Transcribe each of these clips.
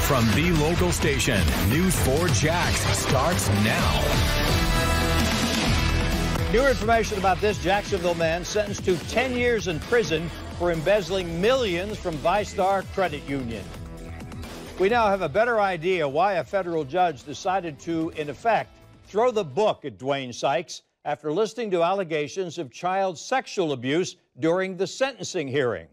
From the local station, News 4 Jax starts now. New information about this Jacksonville man sentenced to 10 years in prison for embezzling millions from Vystar Credit Union. We now have a better idea why a federal judge decided to, in effect, throw the book at Duane Sikes after listening to allegations of child sexual abuse during the sentencing hearing.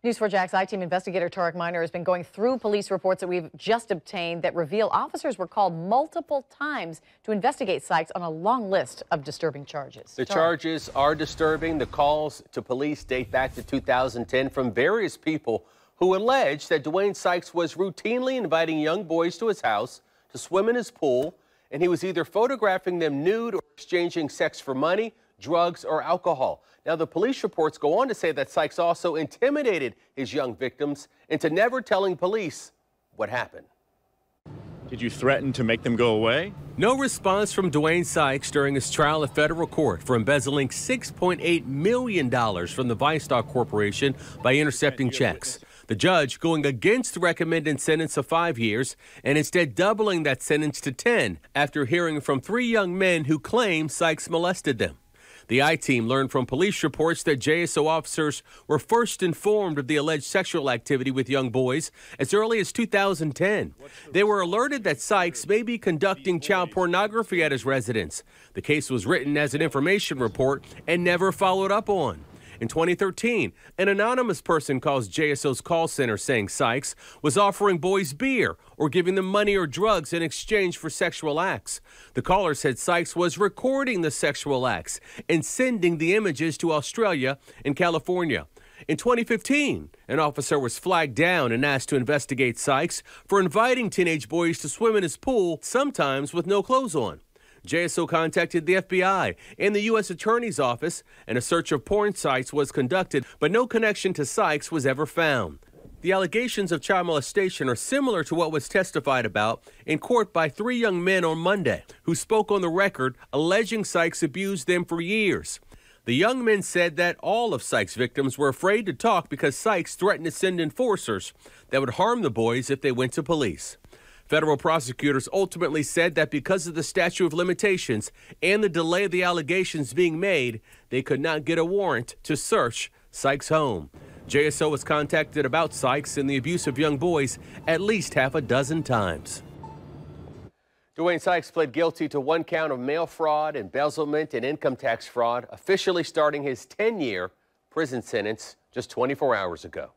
News 4 Jax I-Team investigator Tarek Miner has been going through police reports that we've just obtained that reveal officers were called multiple times to investigate Sikes on a long list of disturbing charges. The charges are disturbing. The calls to police date back to 2010 from various people who allege that Duane Sikes was routinely inviting young boys to his house to swim in his pool, and he was either photographing them nude or exchanging sex for money, drugs, or alcohol. Now, the police reports go on to say that Sikes also intimidated his young victims into never telling police what happened. Did you threaten to make them go away? No response from Duane Sikes during his trial at federal court for embezzling $6.8 million from the Vystar Corporation by intercepting checks. The judge going against the recommended sentence of 5 years and instead doubling that sentence to 10 after hearing from 3 young men who claim Sikes molested them. The I-Team learned from police reports that JSO officers were first informed of the alleged sexual activity with young boys as early as 2010. They were alerted that Sikes may be conducting child pornography at his residence. The case was written as an information report and never followed up on. In 2013, an anonymous person calls JSO's call center saying Sikes was offering boys beer or giving them money or drugs in exchange for sexual acts. The caller said Sikes was recording the sexual acts and sending the images to Australia and California. In 2015, an officer was flagged down and asked to investigate Sikes for inviting teenage boys to swim in his pool, sometimes with no clothes on. JSO contacted the FBI and the U.S. Attorney's Office, and a search of porn sites was conducted, but no connection to Sikes was ever found. The allegations of child molestation are similar to what was testified about in court by 3 young men on Monday, who spoke on the record alleging Sikes abused them for years. The young men said that all of Sikes' victims were afraid to talk because Sikes threatened to send enforcers that would harm the boys if they went to police. Federal prosecutors ultimately said that because of the statute of limitations and the delay of the allegations being made, they could not get a warrant to search Sikes' home. JSO was contacted about Sikes and the abuse of young boys at least half a dozen times. Duane Sikes pled guilty to 1 count of mail fraud, embezzlement, and income tax fraud, officially starting his 10-year prison sentence just 24 hours ago.